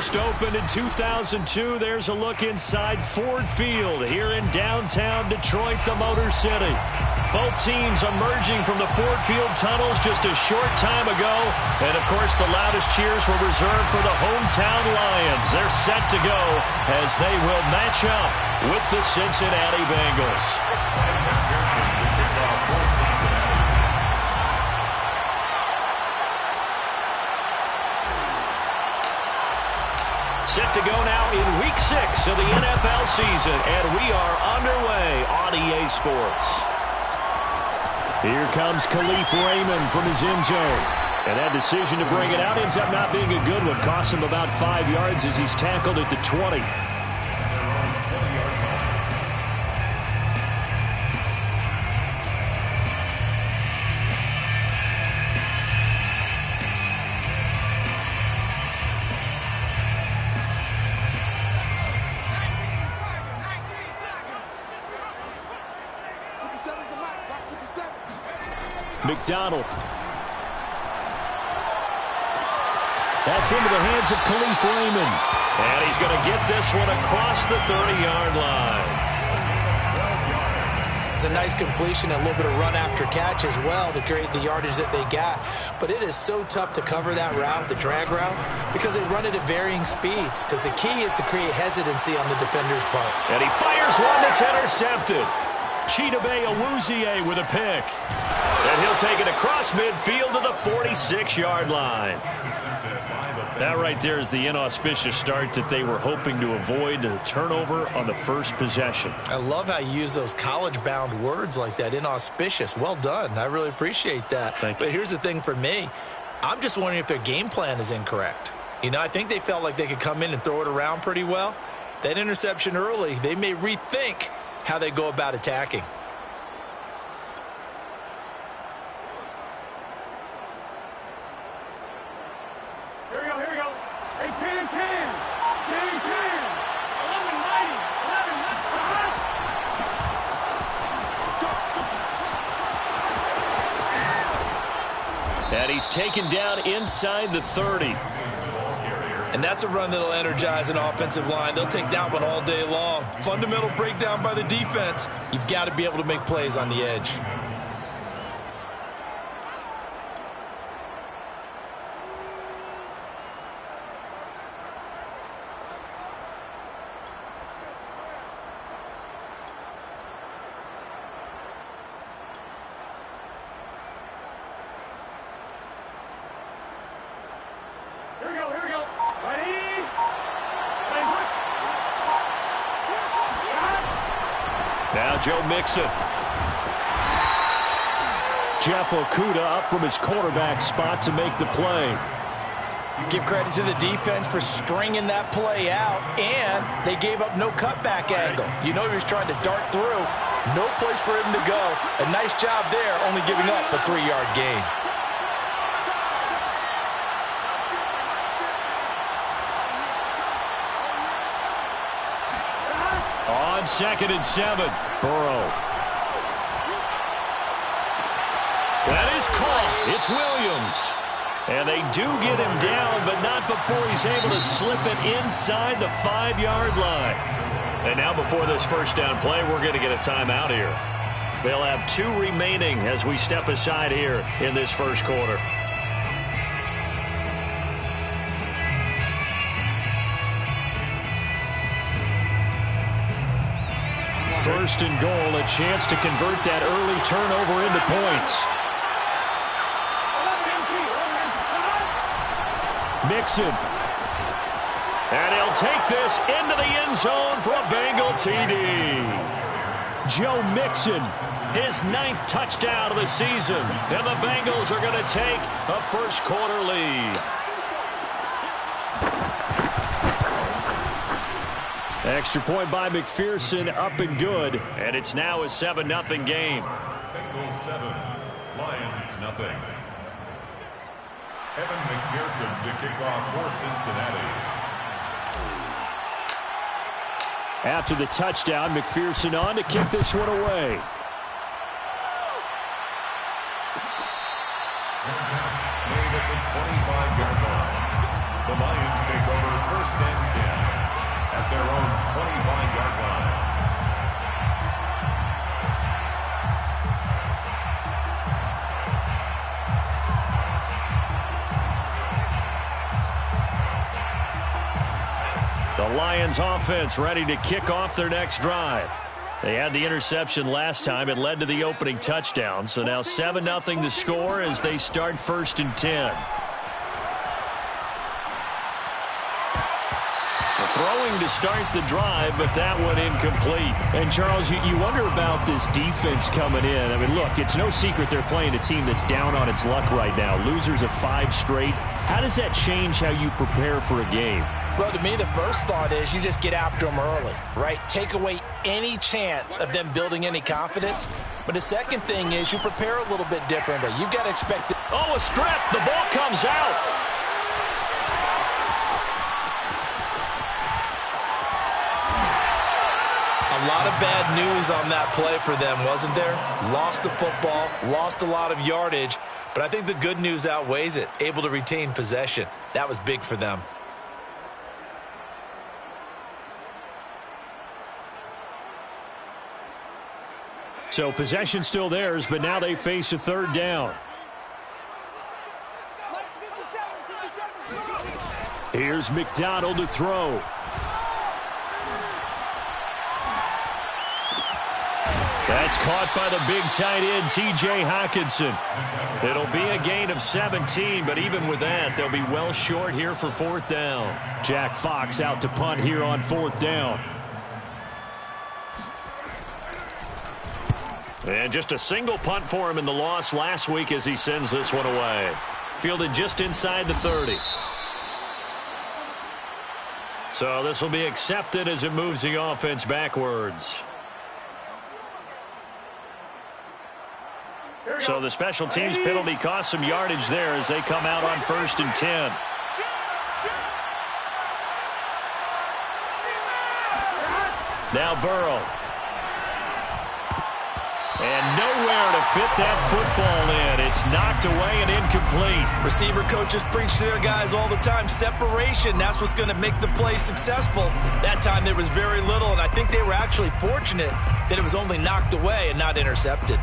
first opened in 2002. There's a look inside Ford Field here in downtown Detroit, the Motor City. Both teams emerging from the Ford Field tunnels just a short time ago. And, of course, the loudest cheers were reserved for the hometown Lions. They're set to go as they will match up with the Cincinnati Bengals. Set to go now in Week 6 of the NFL season, and we are underway on EA Sports. Here comes Khalif Raymond from his end zone. And that decision to bring it out ends up not being a good one. Costs him about 5 yards as he's tackled at the 20. McDonald. That's into the hands of Khalif Raymond. And he's going to get this one across the 30-yard line. It's a nice completion, a little bit of run after catch as well to create the yardage that they got. But it is so tough to cover that route, the drag route, because they run it at varying speeds. Because the key is to create hesitancy on the defender's part. And he fires one that's intercepted. Chidobe Awuzie with a pick. And he'll take it across midfield to the 46-yard line. That right there is the inauspicious start that they were hoping to avoid, a turnover on the first possession. I love how you use those college-bound words like that, inauspicious. Well done. I really appreciate that. But here's the thing for me. I'm just wondering if their game plan is incorrect. You know, I think they felt like they could come in and throw it around pretty well. That interception early, they may rethink how they go about attacking. Here we go. Hey, 10. 11, And he's taken down inside the 30. And that's a run that'll energize an offensive line. They'll take that one all day long. Fundamental breakdown by the defense. You've got to be able to make plays on the edge. Now Joe Mixon. Jeff Okudah up from his quarterback spot to make the play. Give credit to the defense for stringing that play out, and they gave up no cutback angle. You know he was trying to dart through. No place for him to go. A nice job there, only giving up a 3-yard gain. On 2nd and 7, Burrow. That is caught. It's Williams. And they do get him down, but not before he's able to slip it inside the 5-yard line. And now before this first down play, we're going to get a timeout here. They'll have 2 remaining as we step aside here in this first quarter. First and goal, a chance to convert that early turnover into points. Mixon. And he'll take this into the end zone for a Bengal TD. Joe Mixon, his 9th touchdown of the season. And the Bengals are going to take a first quarter lead. Extra point by McPherson, up and good. And it's now a 7-0 game. Bengals 7, Lions nothing. Evan McPherson to kick off for Cincinnati. After the touchdown, McPherson on to kick this one away. Made at the 25-yard line. The Lions take over 1st and 10 at their own 25-yard line. The Lions offense ready to kick off their next drive. They had the interception last time. It led to the opening touchdown. So now 7-0 the score as they start 1st and 10. Throwing to start the drive, but that one incomplete. And, Charles, you wonder about this defense coming in. I mean, look, it's no secret they're playing a team that's down on its luck right now. Losers of 5 straight. How does that change how you prepare for a game? Well, to me, the first thought is you just get after them early, right? Take away any chance of them building any confidence. But the second thing is you prepare a little bit differently. You've got to expect it. Oh, a strip. The ball comes out. A lot of bad news on that play for them, wasn't there? Lost the football, lost a lot of yardage, but I think the good news outweighs it. Able to retain possession. That was big for them. So possession still theirs, but now they face a 3rd down. Here's McDonald to throw. That's caught by the big tight end, T.J. Hockenson. It'll be a gain of 17, but even with that, they'll be well short here for 4th down. Jack Fox out to punt here on 4th down. And just a single punt for him in the loss last week as he sends this one away. Fielded just inside the 30. So this will be accepted as it moves the offense backwards. So the special teams penalty cost some yardage there as they come out on 1st and 10. Now Burrow. And nowhere to fit that football in. It's knocked away and incomplete. Receiver coaches preach to their guys all the time. Separation, that's what's going to make the play successful. That time there was very little, and I think they were actually fortunate that it was only knocked away and not intercepted.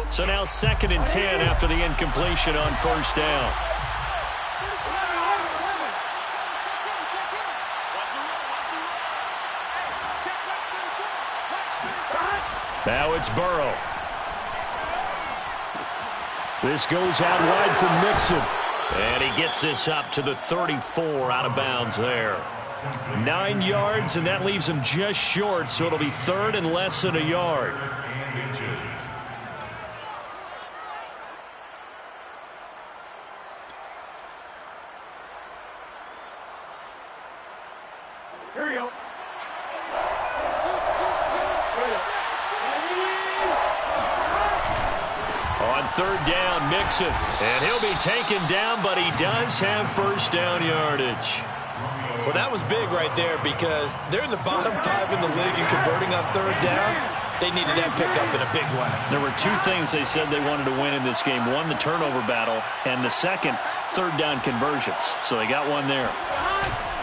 So now 2nd and 10 after the incompletion on 1st down. Now it's Burrow. This goes out wide for Mixon. And he gets this up to the 34 out of bounds there. 9 yards, and that leaves him just short, so it'll be 3rd and less than a yard. Here we go. On 3rd down, Mixon. And he'll be taken down, but he does have 1st down yardage. Well, that was big right there because they're in the bottom 5 in the league and converting on 3rd down. They needed that pickup in a big way. There were 2 things they said they wanted to win in this game. One, the turnover battle, and the second, 3rd down conversions. So they got one there.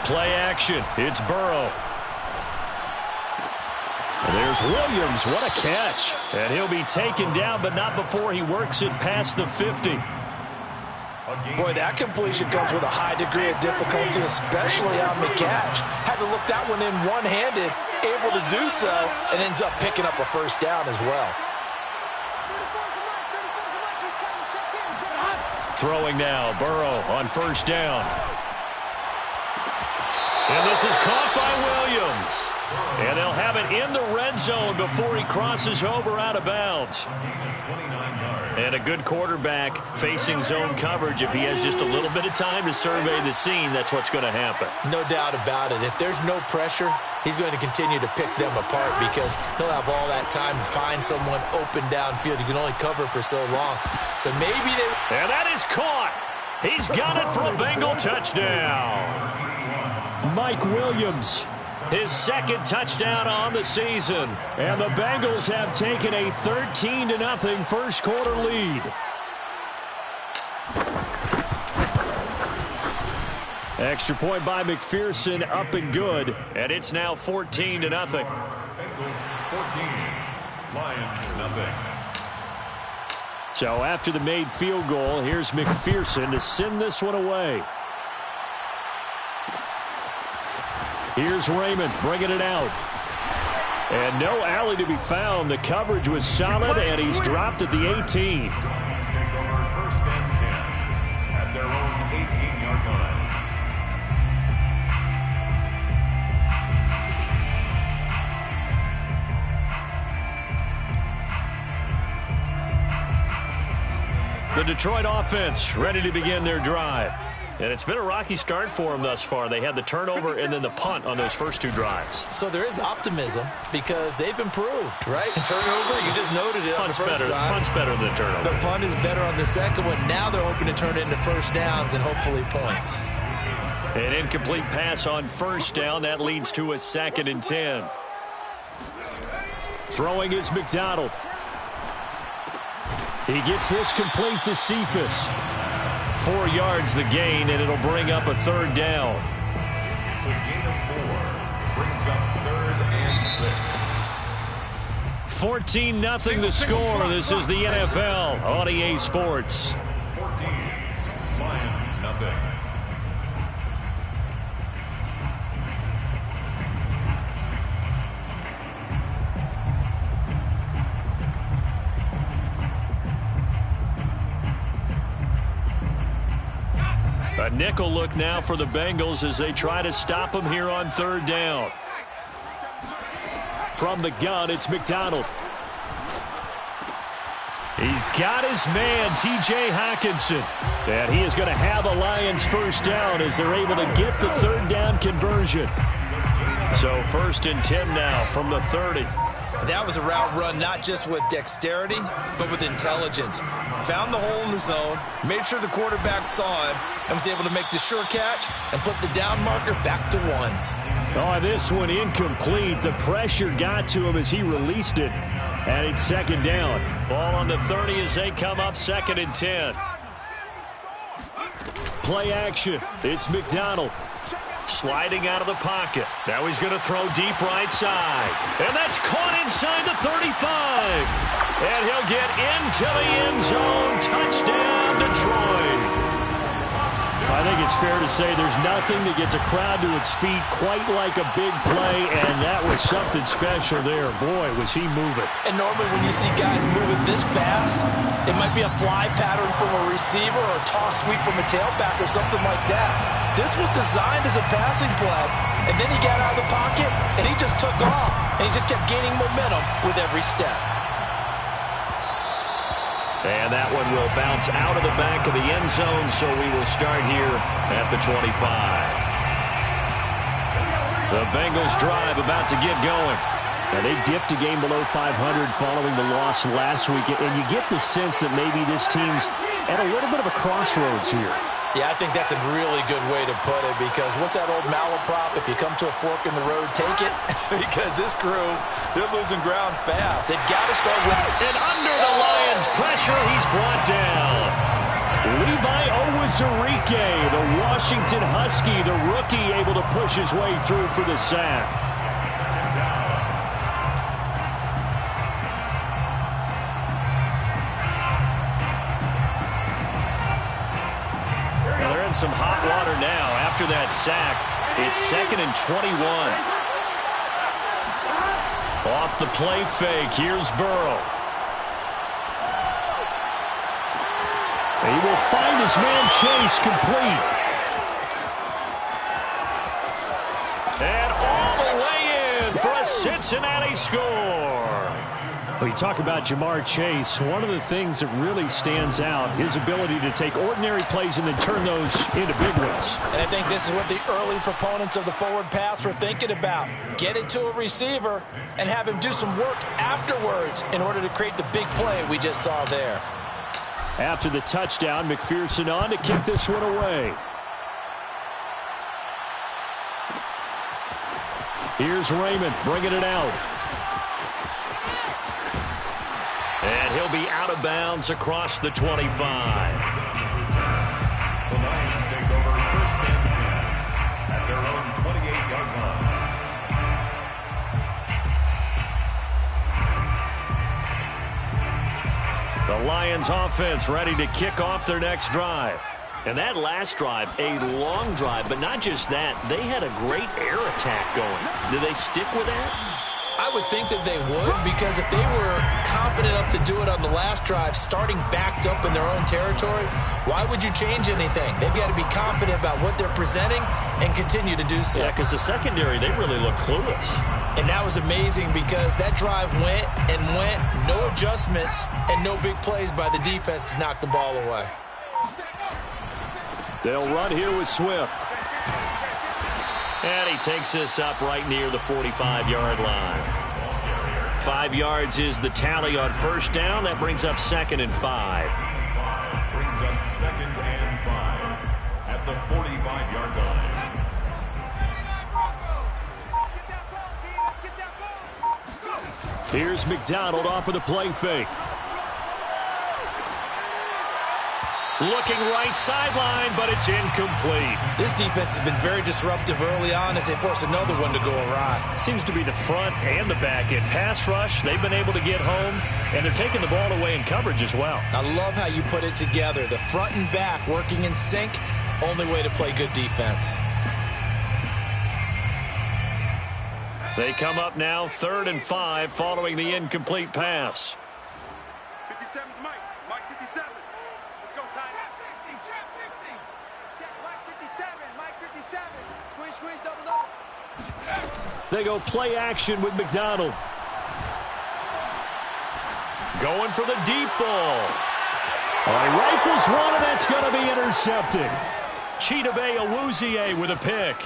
Play action. It's Burrow. There's Williams. What a catch. And he'll be taken down, but not before he works it past the 50. Boy, that completion comes with a high degree of difficulty, especially on the catch. Had to look that one in one-handed, able to do so, and ends up picking up a 1st down as well. Throwing now, Burrow on 1st down. And this is caught by Williams. And they'll have it in the red zone before he crosses over out of bounds. And a good quarterback facing zone coverage. If he has just a little bit of time to survey the scene, that's what's going to happen. No doubt about it. If there's no pressure, he's going to continue to pick them apart because he'll have all that time to find someone open downfield. You can only cover for so long. So maybe they... And that is caught. He's got it for a Bengal touchdown. Mike Williams. His 2nd touchdown on the season. And the Bengals have taken a 13-0 first quarter lead. Extra point by McPherson, up and good. And it's now 14-0. Bengals 14, Lions nothing. So after the made field goal, here's McPherson to send this one away. Here's Raymond bringing it out. And no alley to be found. The coverage was solid, and he's dropped at the 18. Lions take over 1st and 10 at their own 18-yard line. The Detroit offense ready to begin their drive. And it's been a rocky start for them thus far. They had the turnover and then the punt on those first 2 drives. So there is optimism because they've improved, right? Turnover, you just noted it on the first drive. Punt's better than the turnover. The punt is better on the second one. Now they're hoping to turn it into first downs and hopefully points. An incomplete pass on first down. That leads to a 2nd and 10. Throwing is McDonald. He gets this complete to Cephas. 4 yards the gain, and it'll bring up a 3rd down. It's a gain of 4. Brings up 3rd and 6. 14-0 the score. This is the NFL on EA Sports. 14, Lions nothing. A nickel look now for the Bengals as they try to stop him here on 3rd down. From the gun, it's McDonald. He's got his man, T.J. Hockenson. And he is going to have a Lions first down as they're able to get the 3rd down conversion. So 1st and 10 now from the 30. That was a route run not just with dexterity, but with intelligence. Found the hole in the zone, made sure the quarterback saw him, and was able to make the sure catch and flip the down marker back to 1. Oh, this one incomplete. The pressure got to him as he released it. And it's 2nd down. Ball on the 30 as they come up 2nd and 10. Play action. It's McDonald. Sliding out of the pocket. Now he's going to throw deep right side. And that's caught inside the 35. And he'll get into the end zone. Touchdown, Detroit. I think it's fair to say there's nothing that gets a crowd to its feet quite like a big play, and that was something special there. Boy, was he moving. And normally when you see guys moving this fast, it might be a fly pattern from a receiver or a toss sweep from a tailback or something like that. This was designed as a passing play, and then he got out of the pocket, and he just took off, and he just kept gaining momentum with every step. And that one will bounce out of the back of the end zone, so we will start here at the 25. The Bengals drive about to get going. And they dipped a game below 500 following the loss last week, and you get the sense that maybe this team's at a little bit of a crossroads here. Yeah, I think that's a really good way to put it because what's that old malaprop? If you come to a fork in the road, take it. Because this crew, they're losing ground fast. They've got to start with it. And under the Lions' pressure, he's brought down. Levi Owazurike, the Washington Husky, the rookie, able to push his way through for the sack. Some hot water now after that sack. It's 2nd and 21. Off the play fake. Here's Burrow. He will find his man Chase complete. And all the way in for a Cincinnati score. Well, you talk about Jamar Chase. One of the things that really stands out, his ability to take ordinary plays and then turn those into big ones. And I think this is what the early proponents of the forward pass were thinking about. Get it to a receiver and have him do some work afterwards in order to create the big play we just saw there. After the touchdown, McPherson on to kick this one away. Here's Raymond bringing it out. And he'll be out of bounds across the 25. The Lions take over 1st and 10 their own 28-yard line. The Lions offense ready to kick off their next drive. And that last drive, a long drive, but not just that. They had a great air attack going. Do they stick with that? I would think that they would, because if they were confident enough to do it on the last drive, starting backed up in their own territory, why would you change anything? They've got to be confident about what they're presenting and continue to do so. Yeah, because the secondary, they really look clueless. And that was amazing because that drive went and went, no adjustments and no big plays by the defense to knock the ball away. They'll run here with Swift. And he takes this up right near the 45-yard line. 5 yards is the tally on first down. That brings up 2nd and 5. Brings up 2nd and 5 at the 45-yard line. Here's McDonald off of the play fake. Looking right sideline, but it's incomplete. This defense has been very disruptive early on as they force another one to go awry. Seems to be the front and the back end. Pass rush, they've been able to get home, and they're taking the ball away in coverage as well. I love how you put it together. The front and back working in sync, only way to play good defense. They come up now 3rd and 5 following the incomplete pass. 57's Mike. Mike 57. Let's go, Ty. Check 60. Check Mike 57. Mike 57. Squeeze, double. They go play action with McDonald. Going for the deep ball. He rifles one, and that's going to be intercepted. Chidobe Awuzie with a pick.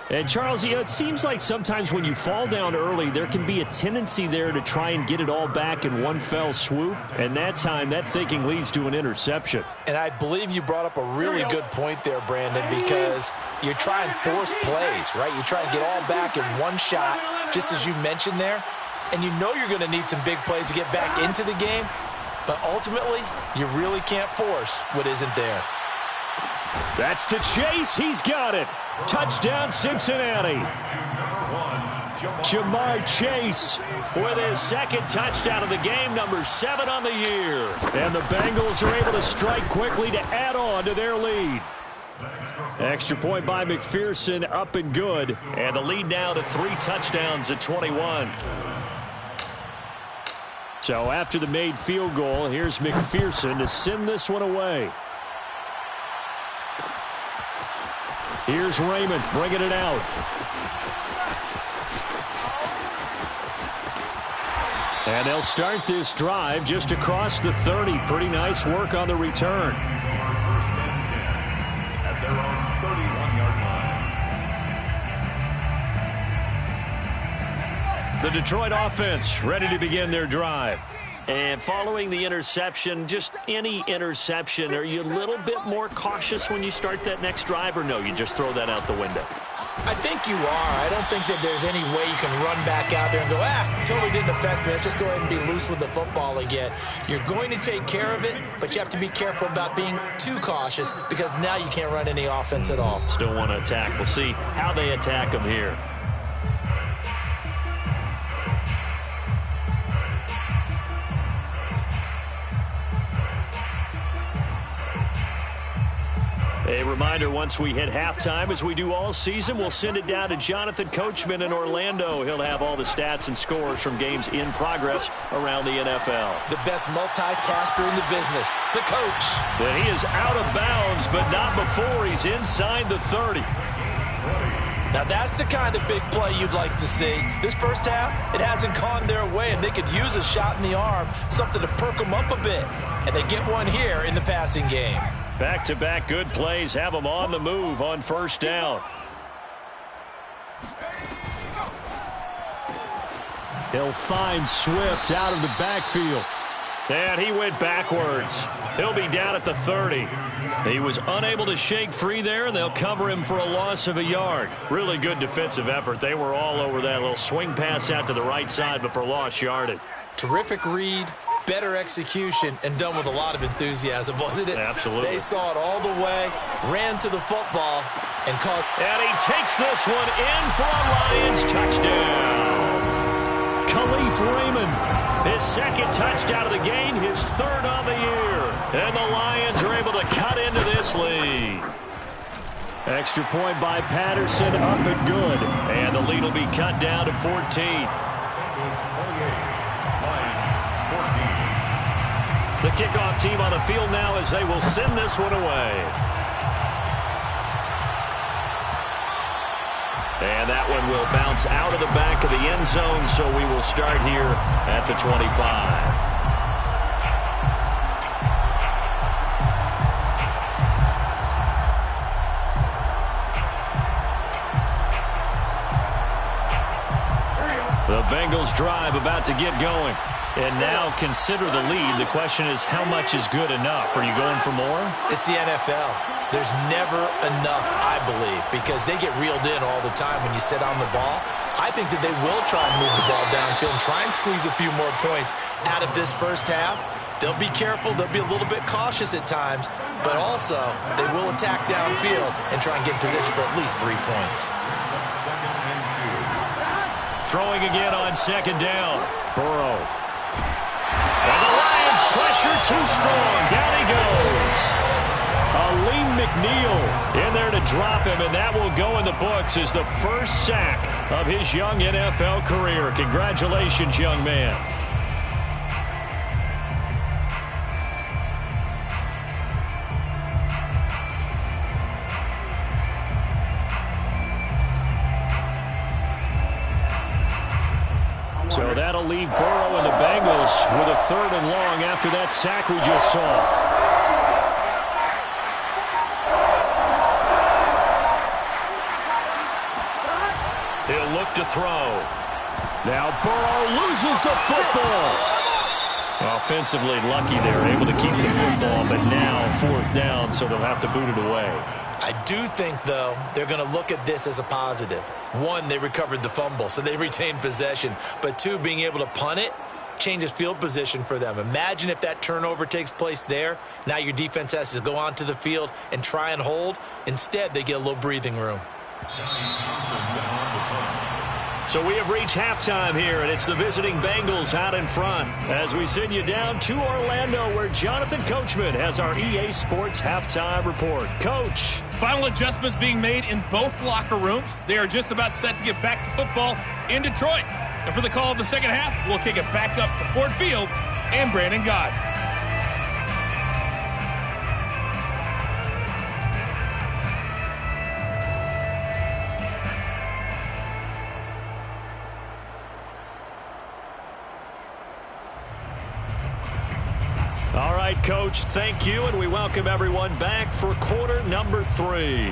And, Charles, it seems like sometimes when you fall down early, there can be a tendency there to try and get it all back in one fell swoop. And that time, that thinking leads to an interception. And I believe you brought up a really good point there, Brandon, because you try and force plays, right? You try and get all back in one shot, just as you mentioned there. And you know you're going to need some big plays to get back into the game. But ultimately, you really can't force what isn't there. That's to Chase. He's got it. Touchdown, Cincinnati. Jamar Chase with his 2nd touchdown of the game, number 7 on the year. And the Bengals are able to strike quickly to add on to their lead. Extra point by McPherson, up and good. And the lead now to 3 touchdowns at 21. So after the made field goal, here's McPherson to send this one away. Here's Raymond bringing it out. And they'll start this drive just across the 30. Pretty nice work on the return. 1st and 10 at their own 31-yard line. The Detroit offense ready to begin their drive. And following the interception, just any interception, are you a little bit more cautious when you start that next drive, or no, you just throw that out the window? I think you are. I don't think that there's any way you can run back out there and go, totally didn't affect me. Let's just go ahead and be loose with the football again. You're going to take care of it, but you have to be careful about being too cautious because now you can't run any offense at all. Still want to attack. We'll see how they attack them here. A reminder, once we hit halftime, as we do all season, we'll send it down to Jonathan Coachman in Orlando. He'll have all the stats and scores from games in progress around the NFL. The best multitasker in the business, the coach. And he is out of bounds, but not before he's inside the 30. Now that's the kind of big play you'd like to see. This first half, it hasn't gone their way, and they could use a shot in the arm, something to perk them up a bit. And they get one here in the passing game. Back-to-back good plays have them on the move on first down. He'll find Swift out of the backfield. And he went backwards. He'll be down at the 30. He was unable to shake free there, and they'll cover him for a loss of a yard. Really good defensive effort. They were all over that little swing pass out to the right side, but for lost yardage. Terrific read, better execution, and done with a lot of enthusiasm, wasn't it? Absolutely. They saw it all the way, ran to the football, and caused... And he takes this one in for a Lions touchdown. Khalif Raymond, his second touchdown of the game, his third on the year. And the Lions are able to cut into this lead. Extra point by Patterson, up and good. And the lead will be cut down to 14. Bengals 28, Lions 14. The kickoff team on the field now as they will send this one away. And that one will bounce out of the back of the end zone, so we will start here at the 25. The Bengals drive about to get going. And now consider the lead. The question is, how much is good enough? Are you going for more? It's the NFL. There's never enough, I believe, because they get reeled in all the time when you sit on the ball. I think that they will try and move the ball downfield and try and squeeze a few more points out of this first half. They'll be careful. They'll be a little bit cautious at times, but also they will attack downfield and try and get in position for at least 3 points. Second and 2. Throwing again on second down. Burrow. And the Lions pressure too strong. Down he goes. Aleem McNeil in there to drop him, and that will go in the books as the first sack of his young NFL career. Congratulations, young man. So that'll leave Burrow and the Bengals with a 3rd and long after that sack we just saw. He'll look to throw. Now Burrow loses the football. Offensively lucky they're able to keep the football, but now 4th down, so they'll have to boot it away. I do think, though, they're going to look at this as a positive. 1, they recovered the fumble, so they retained possession. But 2, being able to punt it changes field position for them. Imagine if that turnover takes place there. Now your defense has to go onto the field and try and hold. Instead, they get a little breathing room. So we have reached halftime here, and it's the visiting Bengals out in front as we send you down to Orlando, where Jonathan Coachman has our EA Sports halftime report. Coach. Final adjustments being made in both locker rooms. They are just about set to get back to football in Detroit. And for the call of the second half, we'll kick it back up to Ford Field and Brandon Gott. All right, Coach, thank you, and we welcome everyone back for quarter number 3.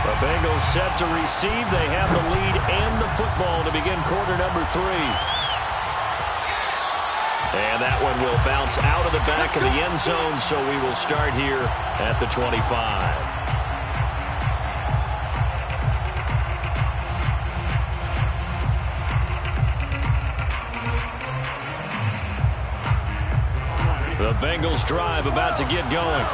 The Bengals set to receive. They have the lead and the football to begin quarter number 3. And that one will bounce out of the back of the end zone, so we will start here at the 25. The Bengals drive about to get going.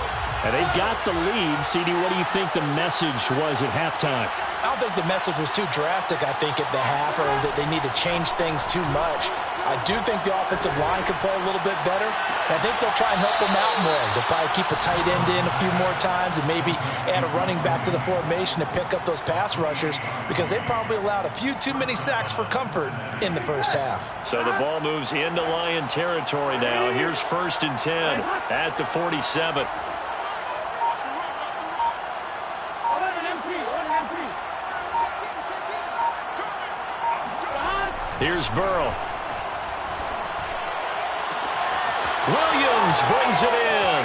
And they've got the lead. CD, what do you think the message was at halftime? I don't think the message was too drastic, I think, at the half, or that they need to change things too much. I do think the offensive line could play a little bit better. And I think they'll try and help them out more. They'll probably keep a tight end in a few more times and maybe add a running back to the formation to pick up those pass rushers, because they probably allowed a few too many sacks for comfort in the first half. So the ball moves into Lion territory now. Here's 1st and 10 at the 47. Here's Burrow. Williams brings it in.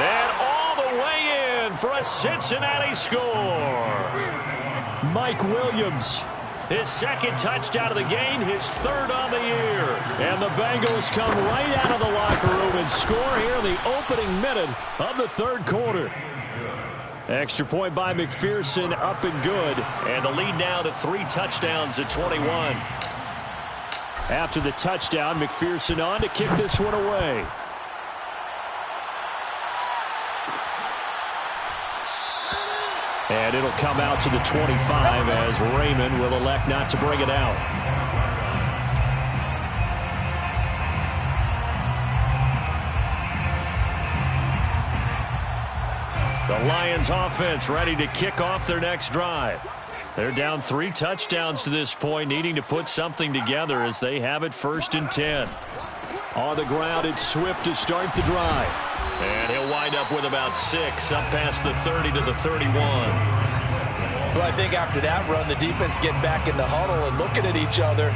And all the way in for a Cincinnati score. Mike Williams, his 2nd touchdown of the game, his 3rd on the year. And the Bengals come right out of the locker room and score here in the opening minute of the 3rd quarter. Extra point by McPherson, up and good. And the lead now to 3 touchdowns at 21. After the touchdown, McPherson on to kick this one away. And it'll come out to the 25 as Raymond will elect not to bring it out. The Lions offense ready to kick off their next drive. They're down 3 touchdowns to this point, needing to put something together as they have it 1st and 10. On the ground, it's Swift to start the drive. And he'll wind up with about 6, up past the 30 to the 31. Well, I think after that run, the defense getting back in the huddle and looking at each other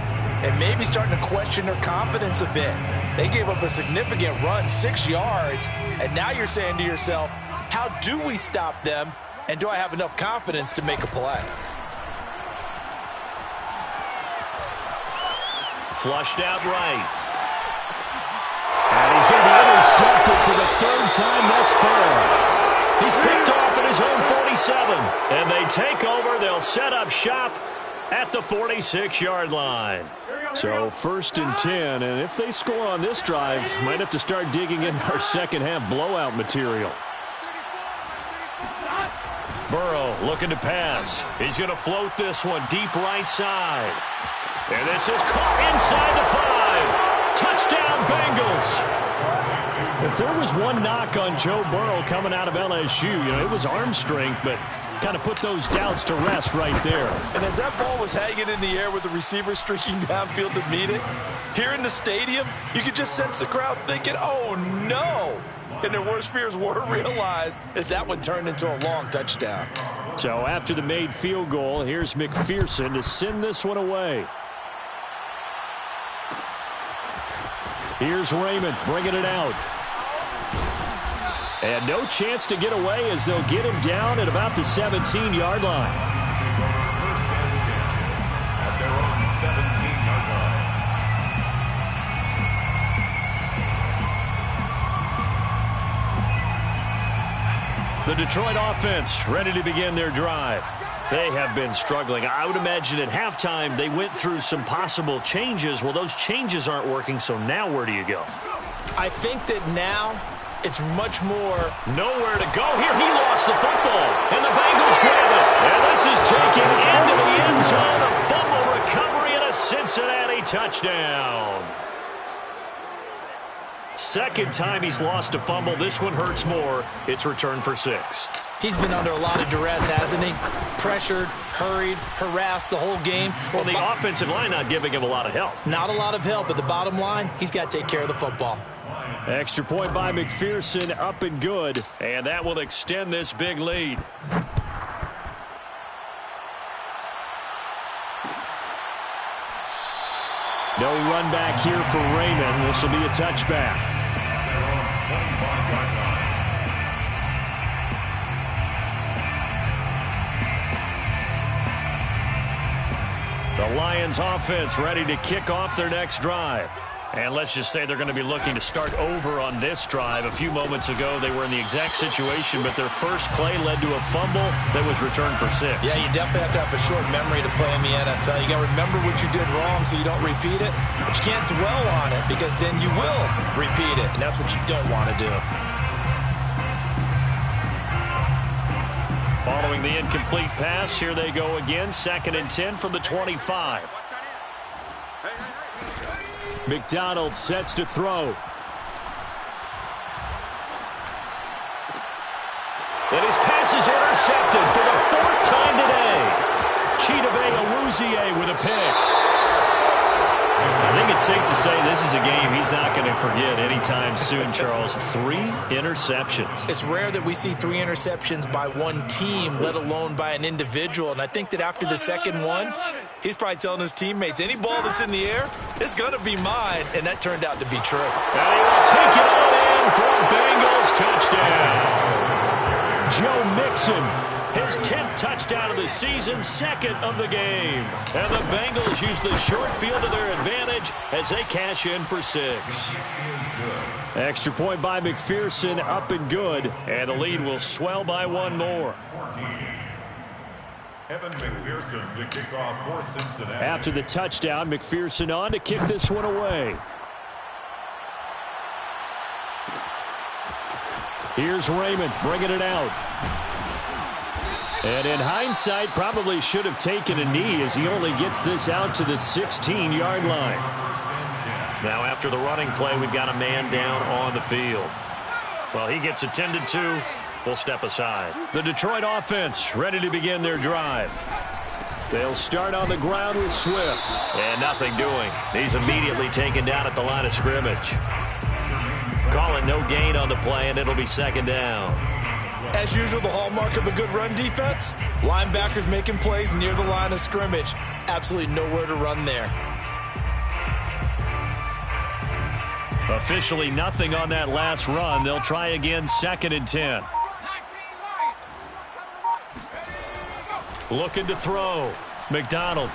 and maybe starting to question their confidence a bit. They gave up a significant run, 6 yards, and now you're saying to yourself, how do we stop them, and do I have enough confidence to make a play? Flushed out right. And he's going to be intercepted for the 3rd time thus far. He's picked off at his own 47. And they take over. They'll set up shop at the 46-yard line. So 1st and 10. And if they score on this drive, might have to start digging in our second-half blowout material. Burrow looking to pass. He's going to float this one deep right side. And this is caught inside the 5. Touchdown, Bengals. If there was one knock on Joe Burrow coming out of LSU, it was arm strength, but kind of put those doubts to rest right there. And as that ball was hanging in the air with the receiver streaking downfield to meet it, here in the stadium, you could just sense the crowd thinking, oh, no. And their worst fears were realized as that one turned into a long touchdown. So after the made field goal, here's McPherson to send this one away. Here's Raymond bringing it out. And no chance to get away as they'll get him down at about the 17-yard line. First and 10 at their own 17-yard line. The Detroit offense ready to begin their drive. They have been struggling. I would imagine at halftime they went through some possible changes. Well, those changes aren't working, so now where do you go? I think that now it's much more. Nowhere to go here. He lost the football, and the Bengals grab it. And this is taken into the end zone. A fumble recovery and a Cincinnati touchdown. Second time he's lost a fumble. This one hurts more. It's returned for 6. He's been under a lot of duress, hasn't he? Pressured, hurried, harassed the whole game. Well, the offensive line not giving him a lot of help. Not a lot of help, but the bottom line, he's got to take care of the football. Extra point by McPherson, up and good. And that will extend this big lead. No run back here for Raymond. This will be a touchback. The Lions offense ready to kick off their next drive. And let's just say they're going to be looking to start over on this drive. A few moments ago, they were in the exact situation, but their first play led to a fumble that was returned for 6. Yeah, you definitely have to have a short memory to play in the NFL. You got to remember what you did wrong so you don't repeat it, but you can't dwell on it because then you will repeat it, and that's what you don't want to do. Following the incomplete pass, here they go again. 2nd and 10 from the 25. McDonald sets to throw. And his pass is intercepted for the 4th time today. Chidobe Awuzie with a pick. I think it's safe to say this is a game he's not going to forget anytime soon, Charles. 3 interceptions. It's rare that we see 3 interceptions by one team, let alone by an individual. And I think that after the second one, he's probably telling his teammates, any ball that's in the air, it's going to be mine. And that turned out to be true. And he will take it on in for a Bengals touchdown. Joe Mixon His 10th touchdown of the season, second of the game. And the Bengals use the short field to their advantage as they cash in for 6. Extra point by McPherson, up and good. And the lead will swell by one more. Evan McPherson to kick off for Cincinnati. After the touchdown, McPherson on to kick this one away. Here's Raymond bringing it out. And in hindsight, probably should have taken a knee as he only gets this out to the 16-yard line. Now after the running play, we've got a man down on the field. Well, he gets attended to. We'll step aside. The Detroit offense ready to begin their drive. They'll start on the ground with Swift. And nothing doing. He's immediately taken down at the line of scrimmage. Calling no gain on the play, and it'll be second down. As usual, the hallmark of a good run defense, linebackers making plays near the line of scrimmage. Absolutely nowhere to run there. Officially nothing on that last run. They'll try again, 2nd and 10. Looking to throw. McDonald.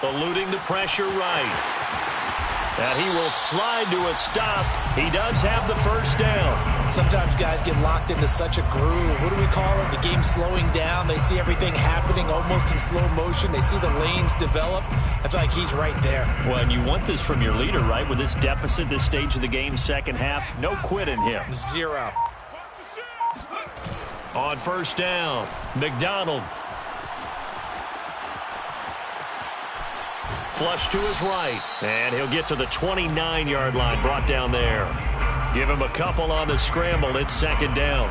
Eluding the pressure right. And he will slide to a stop. He does have the first down. Sometimes guys get locked into such a groove. What do we call it? The game slowing down. They see everything happening almost in slow motion. They see the lanes develop. I feel like he's right there. Well, and you want this from your leader, right? With this deficit, this stage of the game, second half, no quit in him. 0. On first down, McDonald. Flush to his right, and he'll get to the 29-yard line, brought down there. Give him a couple on the scramble. It's second down.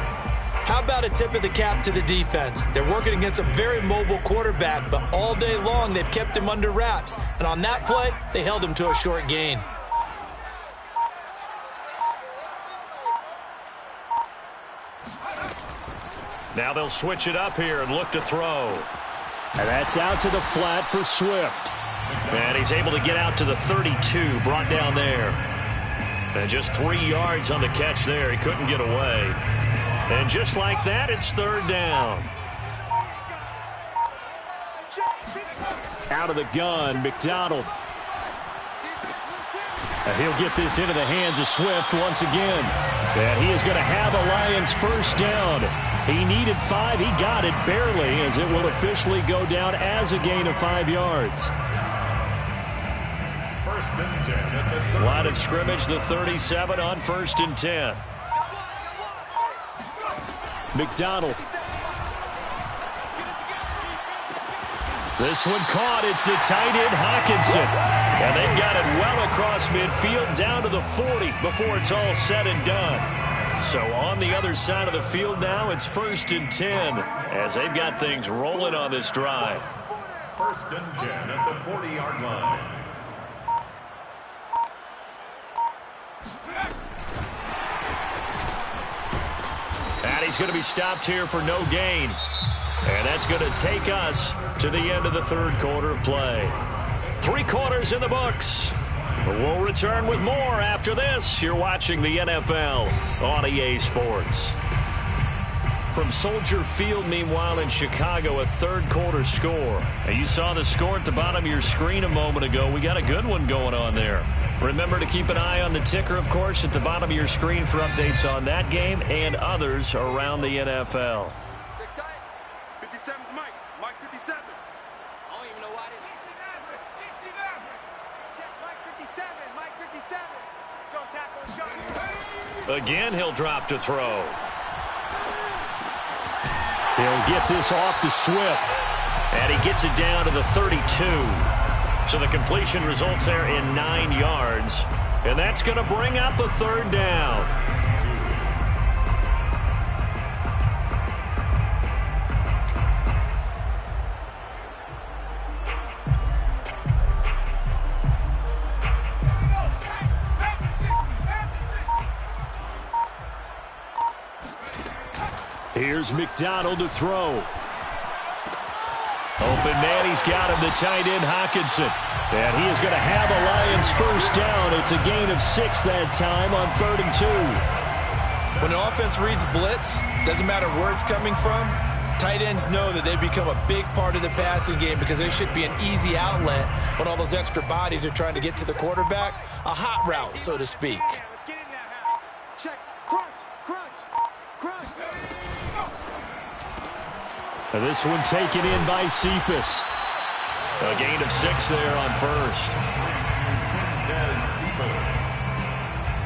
How about a tip of the cap to the defense? They're working against a very mobile quarterback, but all day long they've kept him under wraps. And on that play, they held him to a short gain. Now they'll switch it up here and look to throw. And that's out to the flat for Swift. And he's able to get out to the 32, brought down there. And just 3 yards on the catch there. He couldn't get away. And just like that, it's third down. Out of the gun, McDonald. And he'll get this into the hands of Swift once again. And he is going to have a Lions first down. He needed 5. He got it barely, as it will officially go down as a gain of 5 yards. First and 10 at the Line of scrimmage, the 37 on 1st and 10. McDonald. This one caught. It's the tight end, Hawkinson. And they've got it well across midfield, down to the 40 before it's all said and done. So on the other side of the field now, it's 1st and 10 as they've got things rolling on this drive. First and 10 at the 40-yard line. And he's going to be stopped here for no gain. And that's going to take us to the end of the third quarter of play. 3 quarters in the books. We'll return with more after this. You're watching the NFL on EA Sports. From Soldier Field, meanwhile, in Chicago, a third quarter score. And you saw the score at the bottom of your screen a moment ago. We got a good one going on there. Remember to keep an eye on the ticker, of course, at the bottom of your screen for updates on that game and others around the NFL. 57's Mike. Mike 57. I don't even know why this is. 69. Check Mike 57. Mike 57. Let's go tackle. Let's go. Again, he'll drop to throw. He'll get this off to Swift. And he gets it down to the 32. So the completion results there in 9 yards. And that's going to bring up a third down. Here's McDonald to throw. Open man, he's got him, the tight end, Hawkinson. And he is going to have a Lions first down. It's a gain of 6 that time on 3rd and 2. When an offense reads blitz, doesn't matter where it's coming from, tight ends know that they become a big part of the passing game because they should be an easy outlet when all those extra bodies are trying to get to the quarterback. A hot route, so to speak. Let's get in there now. Check. Crunch. Crunch. Crunch. And this one taken in by Cephas. A gain of 6 there on first.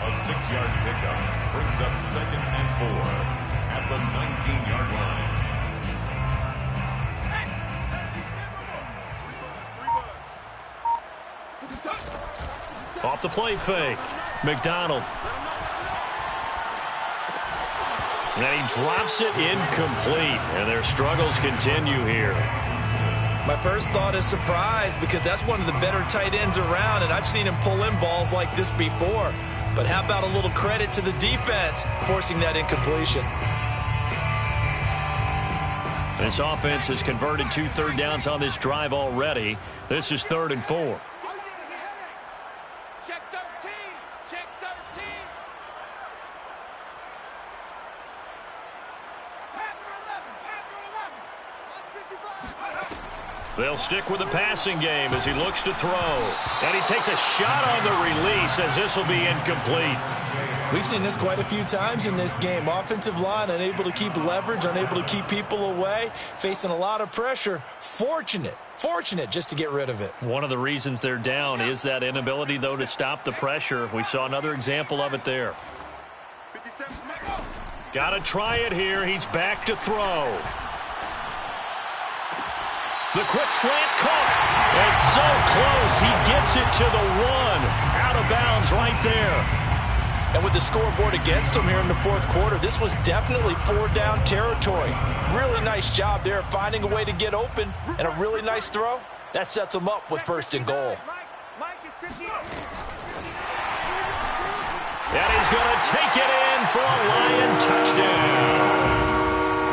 A 6-yard pickup brings up 2nd and 4 at the 19-yard line. Off the play fake. McDonald. And he drops it incomplete. And their struggles continue here. My first thought is surprise because that's one of the better tight ends around, and I've seen him pull in balls like this before. But how about a little credit to the defense forcing that incompletion? This offense has converted 2 third downs on this drive already. This is 3rd and 4. Check 13. Check 13. They'll stick with the passing game as he looks to throw. And he takes a shot on the release as this will be incomplete. We've seen this quite a few times in this game. Offensive line unable to keep leverage, unable to keep people away, facing a lot of pressure. Fortunate just to get rid of it. One of the reasons they're down is that inability, though, to stop the pressure. We saw another example of it there. 57. Got to try it here. He's back to throw. The quick slant caught. It's so close. He gets it to the 1. Out of bounds right there. And with the scoreboard against him here in the 4th quarter, this was definitely 4-down territory. Really nice job there finding a way to get open, and a really nice throw. That sets him up with 1st and goal. Mike is 58. And he's going to take it in for a Lion touchdown.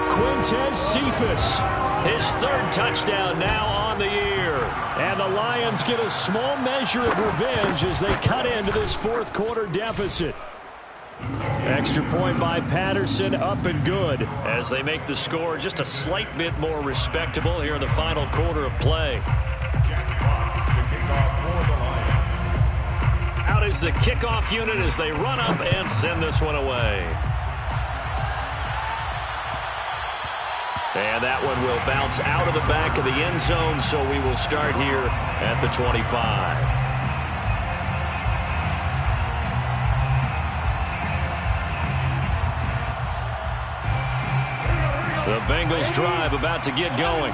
Quintez Cephas, his 3rd touchdown now on the year. And the Lions get a small measure of revenge as they cut into this 4th quarter deficit. Extra point by Patterson, up and good as they make the score just a slight bit more respectable here in the final quarter of play. Jack Fox to kick off for the Lions. Out is the kickoff unit as they run up and send this one away. And that one will bounce out of the back of the end zone, so we will start here at the 25. The Bengals drive about to get going.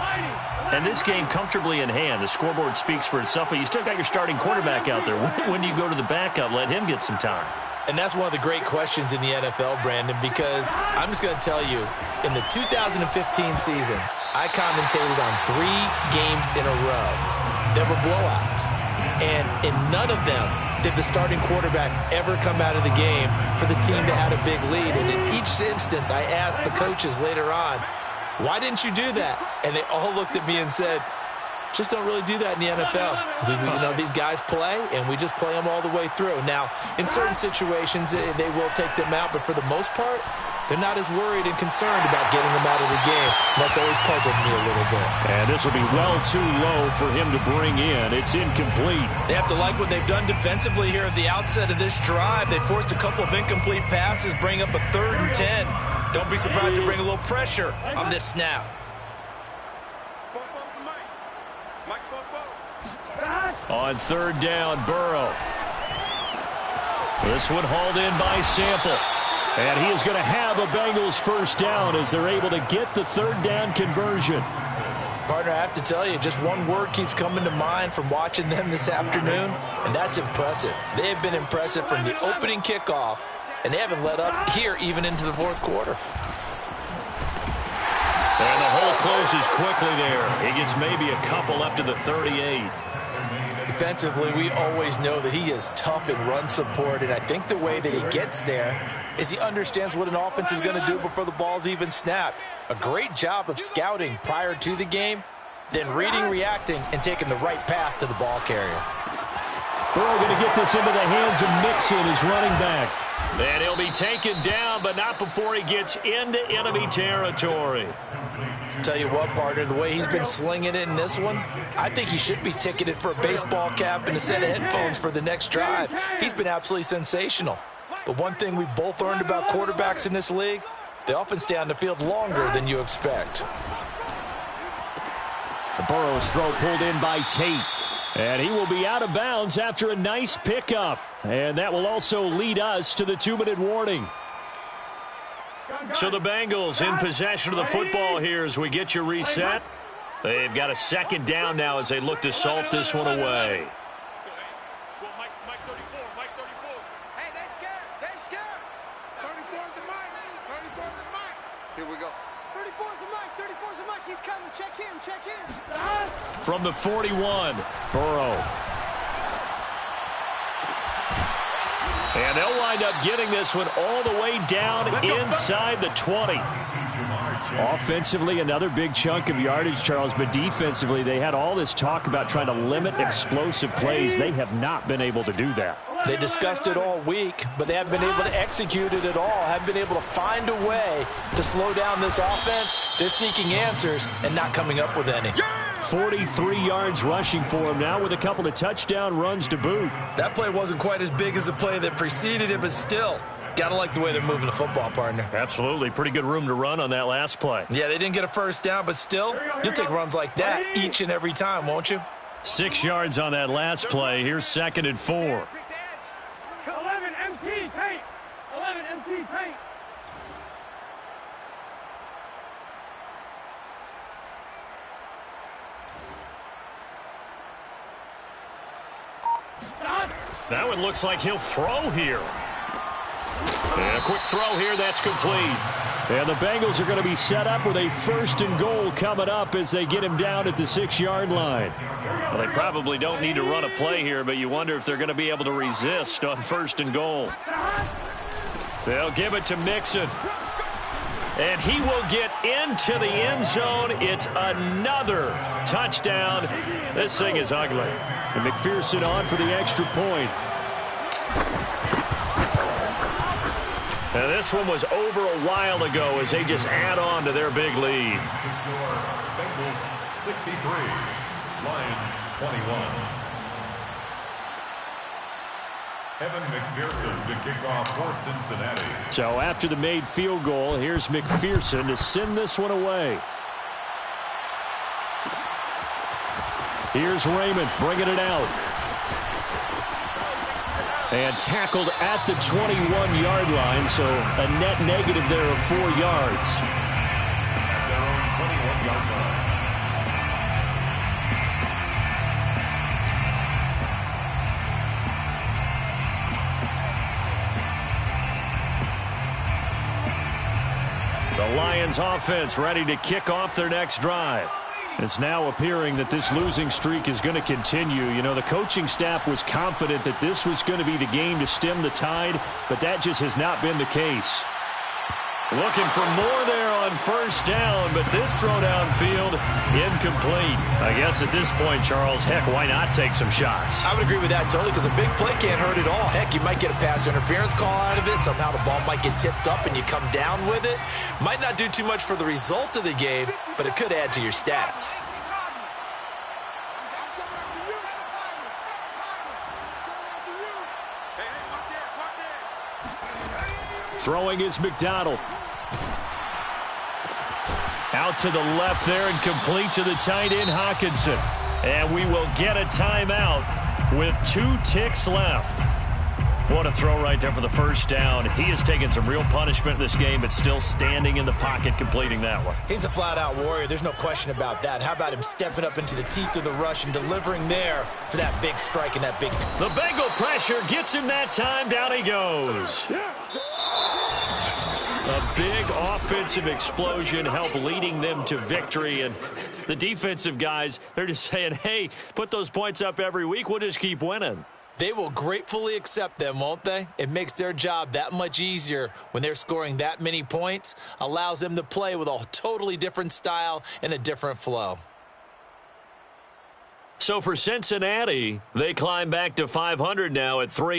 And this game comfortably in hand. The scoreboard speaks for itself, but you still got your starting quarterback out there. When do you go to the backup, let him get some time? And that's one of the great questions in the NFL, Brandon, because I'm just going to tell you, in the 2015 season, I commentated on 3 games in a row that were blowouts. And in none of them did the starting quarterback ever come out of the game for the team that had a big lead. And in each instance, I asked the coaches later on, why didn't you do that? And they all looked at me and said, just don't really do that in the NFL. These guys play, and we just play them all the way through. Now, in certain situations, they will take them out, but for the most part, they're not as worried and concerned about getting them out of the game. And that's always puzzled me a little bit. And this will be well too low for him to bring in. It's incomplete. They have to like what they've done defensively here at the outset of this drive. They forced a couple of incomplete passes, bring up a 3rd and 10. Don't be surprised to bring a little pressure on this snap. On 3rd down, Burrow. This one hauled in by Sample. And he is going to have a Bengals 1st down as they're able to get the 3rd down conversion. Partner, I have to tell you, just one word keeps coming to mind from watching them this afternoon, and that's impressive. They have been impressive from the opening kickoff, and they haven't let up here even into the 4th quarter. And the hole closes quickly there. He gets maybe a couple up to the 38. Defensively, we always know that he is tough in run support, and I think the way that he gets there is he understands what an offense is going to do before the ball's even snapped. A great job of scouting prior to the game, then reading, reacting, and taking the right path to the ball carrier. Burrow going to get this into the hands of Mixon, his running back. And he'll be taken down, but not before he gets into enemy territory. Tell you what, partner, the way he's been slinging it in this one, I think he should be ticketed for a baseball cap and a set of headphones for the next drive. He's been absolutely sensational. But one thing we both learned about quarterbacks in this league, they often stay on the field longer than you expect. The Burrow's throw pulled in by Tate. And he will be out of bounds after a nice pickup. And that will also lead us to the 2-minute warning. So the Bengals in possession of the football here as we get your reset. They've got a second down now as they look to salt this one away. Mike 34, Mike 34. Hey, they're scared. They're scared. 34's the Mike. 34's the Mike. Here we go. 34's the Mike. 34's the Mike. He's coming. Check him. Check him. From the 41, Burrow. And they'll wind up getting this one all the way down inside the 20. Offensively, another big chunk of yardage, Charles, but defensively, they had all this talk about trying to limit explosive plays. They have not been able to do that. They discussed it all week, but they haven't been able to execute it at all, haven't been able to find a way to slow down this offense. They're seeking answers and not coming up with any. 43 yards rushing for him now with a couple of touchdown runs to boot. That play wasn't quite as big as the play that preceded it, but still, gotta like the way they're moving the football, partner. Absolutely. Pretty good room to run on that last play. Yeah, they didn't get a first down, but still, you'll take runs like that each and every time, won't you? 6 yards on that last play. Here's 2nd and 4. 11 MT paint. 11 MT paint. That one looks like he'll throw here. And a quick throw here, that's complete. And the Bengals are going to be set up with a 1st and goal coming up as they get him down at the 6-yard line. Well, they probably don't need to run a play here, but you wonder if they're going to be able to resist on 1st and goal. They'll give it to Mixon. And he will get into the end zone. It's another touchdown. This thing is ugly. And McPherson on for the extra point. Now this one was over a while ago as they just add on to their big lead. Bengals 63, Lions 21. Evan McPherson to kick off for Cincinnati. So after the made field goal, here's McPherson to send this one away. Here's Raymond bringing it out. And tackled at the 21-yard line, so a net negative there of 4 yards. At their own 21-yard line. The Lions offense ready to kick off their next drive. It's now appearing that this losing streak is going to continue. You know, the coaching staff was confident that this was going to be the game to stem the tide, but that just has not been the case. Looking for more there on 1st down, but this throw downfield incomplete. I guess at this point, Charles, heck, why not take some shots? I would agree with that totally because a big play can't hurt at all. Heck, you might get a pass interference call out of it. Somehow the ball might get tipped up and you come down with it. Might not do too much for the result of the game, but it could add to your stats. Throwing is McDonald. Out to the left there and complete to the tight end, Hawkinson. And we will get a timeout with 2 ticks left. What a throw right there for the 1st down. He has taken some real punishment in this game, but still standing in the pocket completing that one. He's a flat-out warrior. There's no question about that. How about him stepping up into the teeth of the rush and delivering there for that big strike and that big... The Bengal pressure gets him that time. Down he goes. A big offensive explosion helped leading them to victory. And the defensive guys, they're just saying, hey, put those points up every week. We'll just keep winning. They will gratefully accept them, won't they? It makes their job that much easier when they're scoring that many points. Allows them to play with a totally different style and a different flow. So for Cincinnati, they climb back to 500 now at 3.